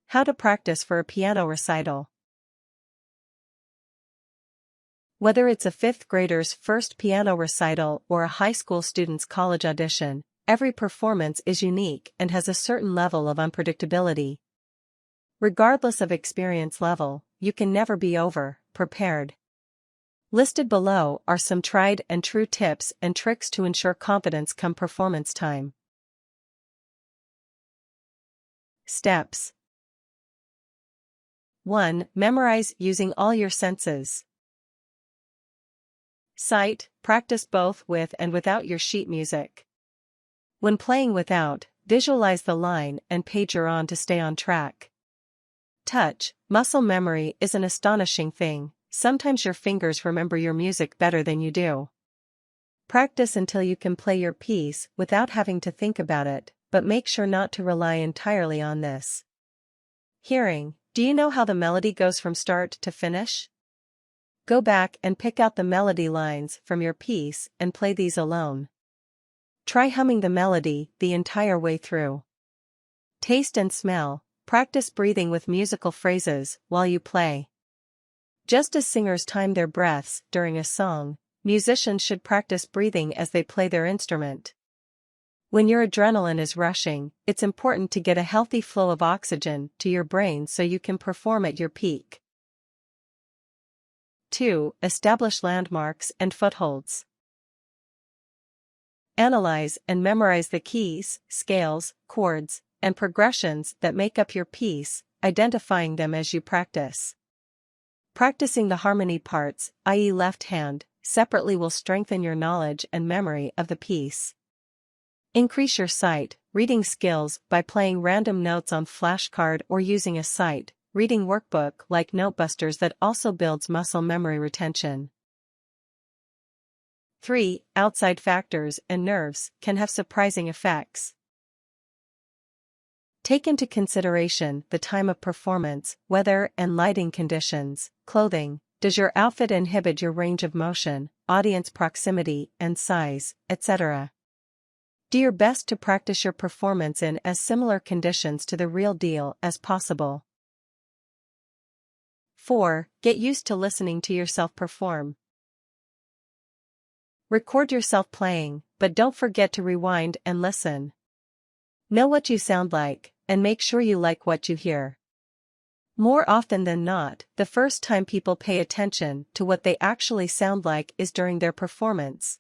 How to practice for a piano recital. Whether it's a fifth grader's first piano recital or a high school student's college audition, every performance is unique and has a certain level of unpredictability. Regardless of experience level, you can never be over-prepared. Listed below are some tried and true tips and tricks to ensure confidence come performance time. Steps. 1. Memorize using all your senses. Sight, practice both with and without your sheet music. When playing without, visualize the line and page you're on to stay on track. Touch, muscle memory is an astonishing thing. Sometimes your fingers remember your music better than you do. Practice until you can play your piece without having to think about it, but make sure not to rely entirely on this. Hearing, do you know how the melody goes from start to finish? Go back and pick out the melody lines from your piece and play these alone. Try humming the melody the entire way through. Taste and smell, practice breathing with musical phrases while you play. Just as singers time their breaths during a song, musicians should practice breathing as they play their instrument. When your adrenaline is rushing, it's important to get a healthy flow of oxygen to your brain so you can perform at your peak. 2. Establish landmarks and footholds. Analyze and memorize the keys, scales, chords, and progressions that make up your piece, identifying them as you practice. Practicing the harmony parts, i.e. left hand, separately will strengthen your knowledge and memory of the piece. Increase your sight, reading skills by playing random notes on flashcard or using a sight reading workbook like Notebusters that also builds muscle memory retention. 3. Outside factors and nerves can have surprising effects. Take into consideration the time of performance, weather and lighting conditions, clothing. Does your outfit inhibit your range of motion, audience proximity and size, etc.? Do your best to practice your performance in as similar conditions to the real deal as possible. 4. Get used to listening to yourself perform. Record yourself playing, but don't forget to rewind and listen. Know what you sound like, and make sure you like what you hear. More often than not, the first time people pay attention to what they actually sound like is during their performance.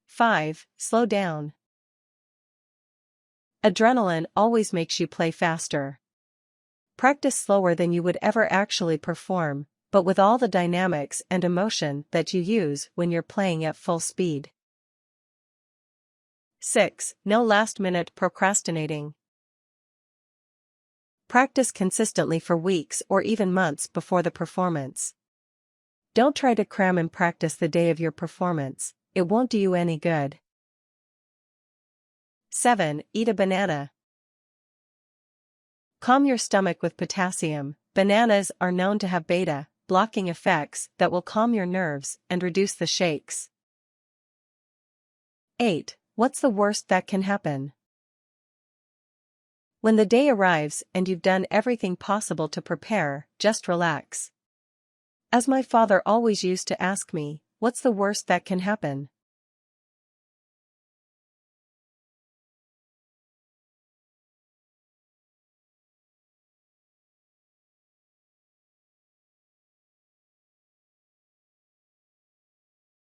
5. Slow down. Adrenaline always makes you play faster. Practice slower than you would ever actually perform, but with all the dynamics and emotion that you use when you're playing at full speed. 6. No last-minute procrastinating. Practice consistently for weeks or even months before the performance. Don't try to cram and practice the day of your performance, it won't do you any good. 7. Eat a banana. Calm your stomach with potassium. Bananas are known to have beta-blocking effects that will calm your nerves and reduce the shakes. 8. What's the worst that can happen? When the day arrives and you've done everything possible to prepare, just relax. As my father always used to ask me, what's the worst that can happen?